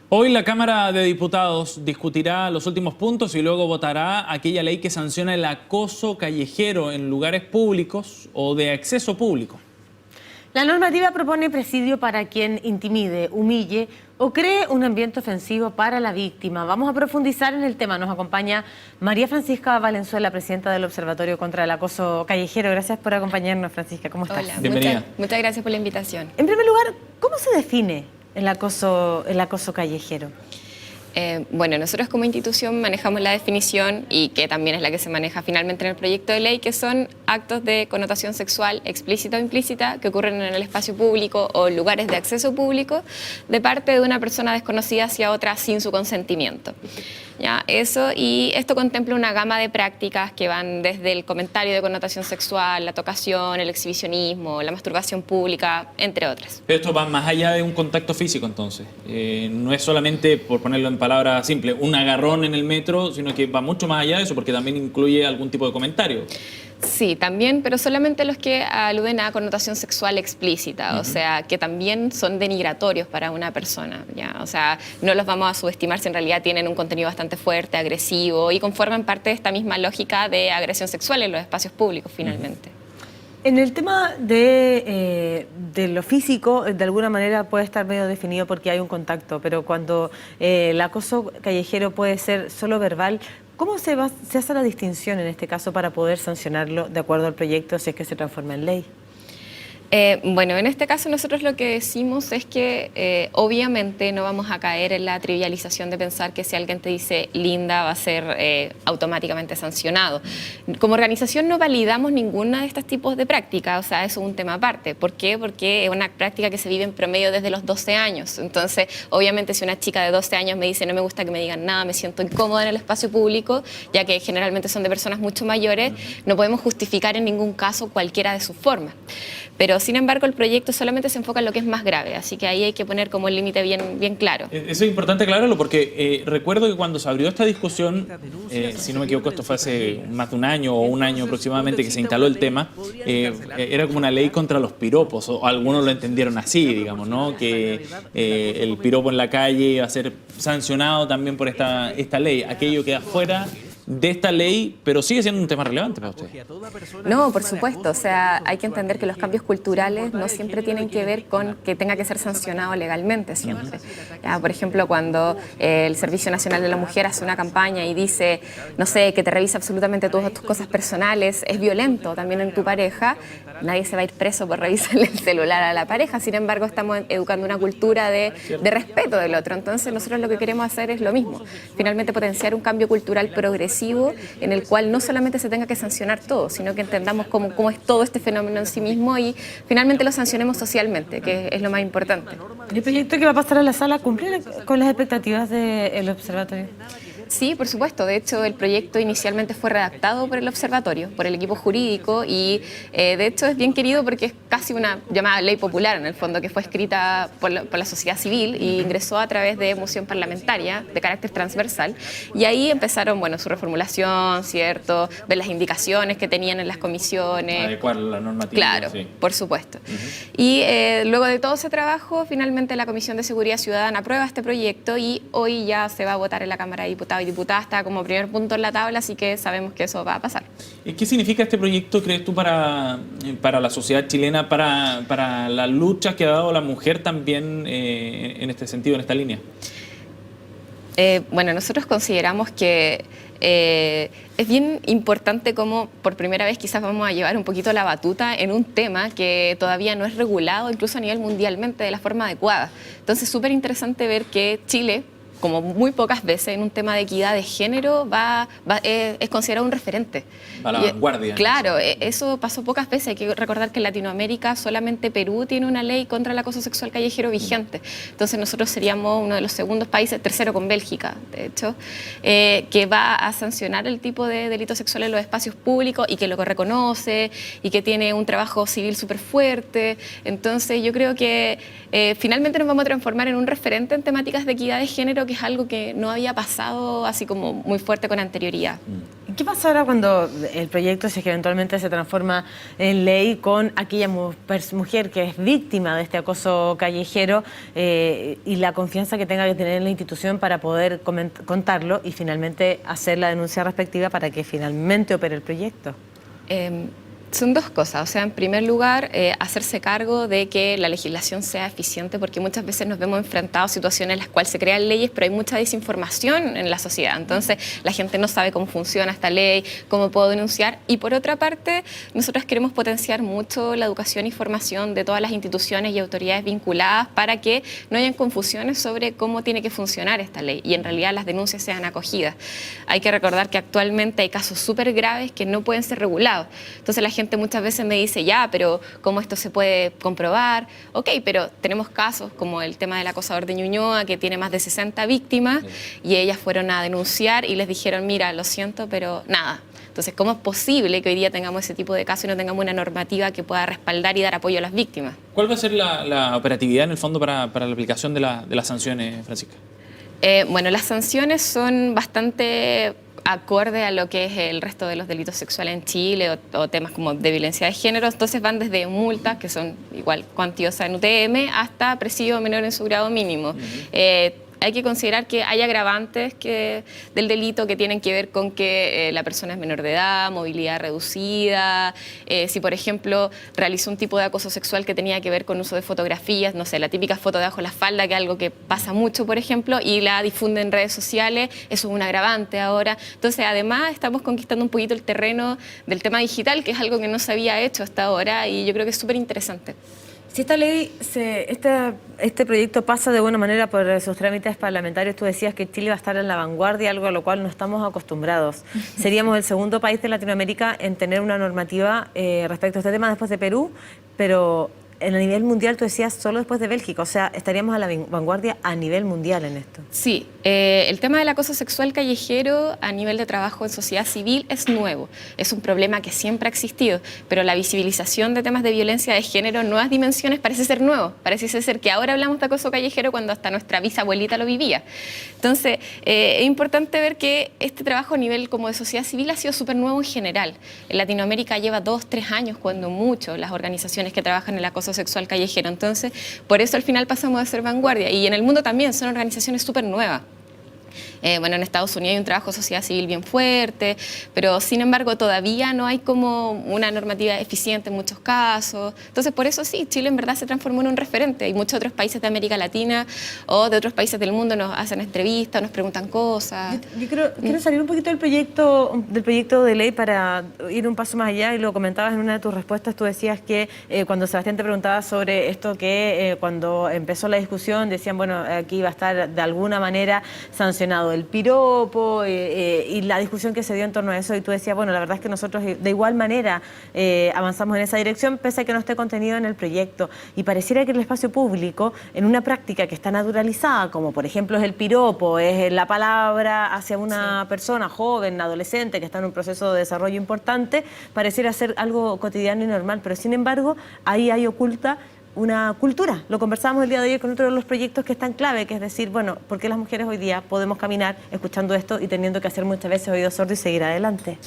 Hoy la Cámara de Diputados discutirá los últimos puntos y luego votará aquella ley que sanciona el acoso callejero en lugares públicos o de acceso público. La normativa propone presidio para quien intimide, humille o cree un ambiente ofensivo para la víctima. Vamos a profundizar en el tema. Nos acompaña María Francisca Valenzuela, presidenta del Observatorio contra el Acoso Callejero. Gracias por acompañarnos, Francisca. ¿Cómo estás? Hola, Bienvenida. muchas gracias por la invitación. En primer lugar, ¿cómo se define el acoso callejero? Bueno, nosotros como institución manejamos la definición, y que también es la que se maneja finalmente en el proyecto de ley, que son actos de connotación sexual explícita o implícita que ocurren en el espacio público o lugares de acceso público de parte de una persona desconocida hacia otra sin su consentimiento. ¿Ya? Eso, y esto contempla una gama de prácticas que van desde el comentario de connotación sexual, la tocación, el exhibicionismo, la masturbación pública, entre otras. Pero esto va más allá de un contacto físico, entonces. No es solamente, por ponerlo en palabras simples, un agarrón en el metro, sino que va mucho más allá de eso, porque también incluye algún tipo de comentario. Sí, también, pero solamente los que aluden a connotación sexual explícita, o sea, que también son denigratorios para una persona, ¿ya? O sea, no los vamos a subestimar si en realidad tienen un contenido bastante fuerte, agresivo, y conforman parte de esta misma lógica de agresión sexual en los espacios públicos, finalmente. En el tema de lo físico, de alguna manera puede estar medio definido porque hay un contacto, pero cuando el acoso callejero puede ser solo verbal, ¿cómo se hace la distinción en este caso para poder sancionarlo de acuerdo al proyecto si es que se transforma en ley? Bueno, en este caso nosotros lo que decimos es que obviamente no vamos a caer en la trivialización de pensar que si alguien te dice linda va a ser automáticamente sancionado. Como organización no validamos ninguna de estos tipos de prácticas, o sea, eso es un tema aparte. ¿Por qué? Porque es una práctica que se vive en promedio desde los 12 años. Entonces, obviamente si una chica de 12 años me dice no me gusta que me digan nada, me siento incómoda en el espacio público, ya que generalmente son de personas mucho mayores, no podemos justificar en ningún caso cualquiera de sus formas. Pero, sin embargo, el proyecto solamente se enfoca en lo que es más grave, así que ahí hay que poner como el límite bien claro. Eso es importante aclararlo porque recuerdo que cuando se abrió esta discusión, si no me equivoco, esto fue hace más de un año o un año aproximadamente que se instaló el tema, era como una ley contra los piropos, o algunos lo entendieron así, digamos, ¿no? Que el piropo en la calle iba a ser sancionado también por esta ley, aquello queda fuera de esta ley, pero sigue siendo un tema relevante para usted. No, por supuesto, o sea, hay que entender que los cambios culturales no siempre tienen que ver con que tenga que ser sancionado legalmente siempre. Ya, por ejemplo, cuando el Servicio Nacional de la Mujer hace una campaña y dice, no sé, que te revisa absolutamente todas tus cosas personales, es violento también en tu pareja, nadie se va a ir preso por revisarle el celular a la pareja, sin embargo estamos educando una cultura de respeto del otro, entonces nosotros lo que queremos hacer es lo mismo, finalmente potenciar un cambio cultural progresivo en el cual no solamente se tenga que sancionar todo, sino que entendamos cómo es todo este fenómeno en sí mismo y finalmente lo sancionemos socialmente, que es lo más importante. ¿El proyecto que va a pasar a la sala cumple con las expectativas del observatorio? Sí, por supuesto. De hecho, el proyecto inicialmente fue redactado por el observatorio, por el equipo jurídico y de hecho es bien querido porque es casi una llamada ley popular en el fondo que fue escrita por la sociedad civil y ingresó a través de moción parlamentaria de carácter transversal y ahí empezaron, bueno, su reformulación, ¿cierto? Ver las indicaciones que tenían en las comisiones. Adecuar la normativa. Claro, sí. Por supuesto. Y luego de todo ese trabajo, finalmente la Comisión de Seguridad Ciudadana aprueba este proyecto y hoy ya se va a votar en la Cámara de Diputados y diputada está como primer punto en la tabla, así que sabemos que eso va a pasar. ¿Qué significa este proyecto, crees tú, para la sociedad chilena, para la lucha que ha dado la mujer también en este sentido, en esta línea? Bueno, nosotros consideramos que es bien importante como por primera vez quizás vamos a llevar un poquito la batuta en un tema que todavía no es regulado, incluso a nivel mundialmente, de la forma adecuada. Entonces, es súper interesante ver que Chile, como muy pocas veces en un tema de equidad de género, es considerado un referente. A la vanguardia. Claro, eso pasó pocas veces. Hay que recordar que en Latinoamérica solamente Perú tiene una ley contra el acoso sexual callejero vigente. Entonces nosotros seríamos uno de los segundos países, tercero con Bélgica, de hecho, que va a sancionar el tipo de delitos sexuales en los espacios públicos y que lo reconoce y que tiene un trabajo civil súper fuerte. Entonces yo creo que finalmente nos vamos a transformar en un referente en temáticas de equidad de género, que es algo que no había pasado así como muy fuerte con anterioridad. ¿Qué pasa ahora cuando el proyecto, si es que eventualmente se transforma en ley, con aquella mujer que es víctima de este acoso callejero y la confianza que tenga que tener en la institución para poder contarlo y finalmente hacer la denuncia respectiva para que finalmente opere el proyecto? Son dos cosas. O sea, en primer lugar, hacerse cargo de que la legislación sea eficiente, porque muchas veces nos vemos enfrentados a situaciones en las cuales se crean leyes, pero hay mucha desinformación en la sociedad. Entonces, la gente no sabe cómo funciona esta ley, cómo puedo denunciar. Y por otra parte, nosotros queremos potenciar mucho la educación y formación de todas las instituciones y autoridades vinculadas para que no hayan confusiones sobre cómo tiene que funcionar esta ley y en realidad las denuncias sean acogidas. Hay que recordar que actualmente hay casos súper graves que no pueden ser regulados. Entonces, la gente muchas veces me dice, ya, pero ¿cómo esto se puede comprobar? Ok, pero tenemos casos como el tema del acosador de Ñuñoa, que tiene más de 60 víctimas, y ellas fueron a denunciar y les dijeron, mira, lo siento, pero nada. Entonces, ¿cómo es posible que hoy día tengamos ese tipo de casos y no tengamos una normativa que pueda respaldar y dar apoyo a las víctimas? ¿Cuál va a ser la operatividad en el fondo para la aplicación de las sanciones, Francisca? Bueno, las sanciones son bastante acorde a lo que es el resto de los delitos sexuales en Chile o temas como de violencia de género. Entonces van desde multas, que son igual cuantiosas en UTM, hasta presidio menor en su grado mínimo. Hay que considerar que hay agravantes del delito que tienen que ver con que la persona es menor de edad, movilidad reducida, si por ejemplo realizó un tipo de acoso sexual que tenía que ver con uso de fotografías, no sé, la típica foto debajo de la falda, que es algo que pasa mucho, por ejemplo, y la difunde en redes sociales, eso es un agravante ahora. Entonces, además, estamos conquistando un poquito el terreno del tema digital, que es algo que no se había hecho hasta ahora y yo creo que es súper interesante. Si esta ley, este proyecto pasa de buena manera por sus trámites parlamentarios, tú decías que Chile va a estar en la vanguardia, algo a lo cual no estamos acostumbrados. Seríamos el segundo país de Latinoamérica en tener una normativa respecto a este tema después de Perú, pero en el nivel mundial tú decías solo después de Bélgica, o sea, estaríamos a la vanguardia a nivel mundial en esto. Sí, el tema del acoso sexual callejero a nivel de trabajo en sociedad civil es nuevo, es un problema que siempre ha existido, pero la visibilización de temas de violencia de género en nuevas dimensiones parece ser nuevo, parece ser que ahora hablamos de acoso callejero cuando hasta nuestra bisabuelita lo vivía. Entonces, es importante ver que este trabajo a nivel como de sociedad civil ha sido súper nuevo en general. En Latinoamérica lleva 2, 3 años, cuando mucho, las organizaciones que trabajan en el acoso sexual callejero. Entonces, por eso al final pasamos a ser vanguardia. Y en el mundo también son organizaciones súper nuevas. Bueno, en Estados Unidos hay un trabajo de sociedad civil bien fuerte, pero sin embargo todavía no hay como una normativa eficiente en muchos casos. Entonces, por eso sí, Chile en verdad se transformó en un referente y muchos otros países de América Latina o de otros países del mundo nos hacen entrevistas, nos preguntan cosas. Yo quiero salir un poquito del proyecto de ley para ir un paso más allá, y lo comentabas en una de tus respuestas. Tú decías que cuando Sebastián te preguntaba sobre esto, que cuando empezó la discusión decían, bueno, aquí va a estar de alguna manera sancionado el piropo y la discusión que se dio en torno a eso, y tú decías, bueno, la verdad es que nosotros de igual manera avanzamos en esa dirección, pese a que no esté contenido en el proyecto, y pareciera que el espacio público, en una práctica que está naturalizada, como por ejemplo es el piropo, es la palabra hacia una persona joven, adolescente, que está en un proceso de desarrollo importante, pareciera ser algo cotidiano y normal, pero sin embargo ahí hay oculta una cultura. Lo conversábamos el día de hoy con otro de los proyectos que es tan clave, que es decir, bueno, ¿por qué las mujeres hoy día podemos caminar escuchando esto y teniendo que hacer muchas veces oídos sordos y seguir adelante?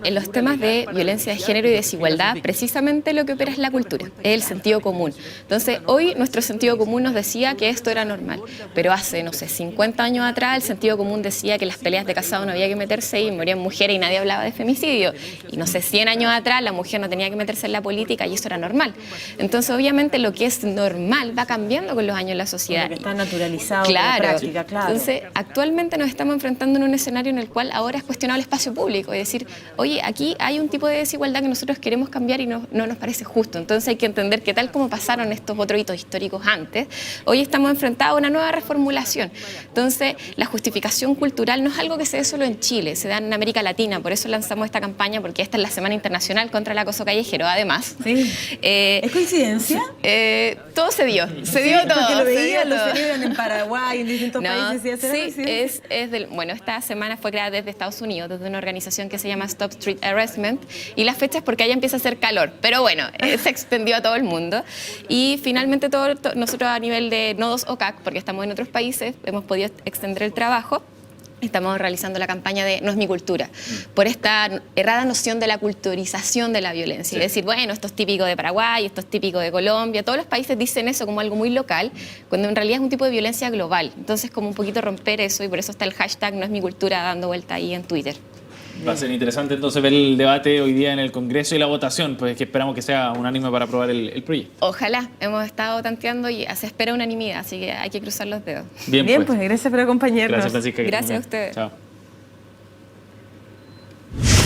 En los temas de violencia de género y desigualdad, precisamente lo que opera es la cultura, es el sentido común. Entonces, hoy nuestro sentido común nos decía que esto era normal, pero hace, no sé, 50 años atrás el sentido común decía que las peleas de casado no había que meterse y morían mujeres y nadie hablaba de femicidio. Y no sé, 100 años atrás la mujer no tenía que meterse en la política y eso era normal. Entonces, obviamente, lo que es normal va cambiando con los años en la sociedad. Porque está naturalizado, claro. En la práctica, claro. Entonces, actualmente nos estamos enfrentando en un escenario en el cual ahora es cuestionado el espacio público, es decir, oye, aquí hay un tipo de desigualdad que nosotros queremos cambiar y no nos parece justo. Entonces hay que entender que tal como pasaron estos otros hitos históricos antes, hoy estamos enfrentados a una nueva reformulación. Entonces la justificación cultural no es algo que se dé solo en Chile, se da en América Latina, por eso lanzamos esta campaña, porque esta es la Semana Internacional contra el Acoso Callejero, además. Sí. ¿Es coincidencia? Todo se dio todo. Porque lo veían, lo celebran en Paraguay, en distintos países. Sí, bueno, esta semana fue creada desde Estados Unidos, desde una organización que se llama Stop Street Harassment, y la fecha es porque allá empieza a hacer calor, pero bueno, se extendió a todo el mundo. Y finalmente nosotros a nivel de nodos OCAC, porque estamos en otros países, hemos podido extender el trabajo. estamos realizando la campaña de No es mi cultura, por esta errada noción de la culturización de la violencia. Y decir, bueno, esto es típico de Paraguay, esto es típico de Colombia, todos los países dicen eso como algo muy local, cuando en realidad es un tipo de violencia global. Entonces, como un poquito romper eso, y por eso está el hashtag No es mi cultura dando vuelta ahí en Twitter. Va a ser interesante entonces ver el debate hoy día en el Congreso y la votación, pues que esperamos que sea unánime para aprobar el proyecto. Ojalá, hemos estado tanteando y se espera unanimidad, así que hay que cruzar los dedos. Bien, pues gracias por acompañarnos. Gracias, Francisca. Gracias a ustedes. Chao.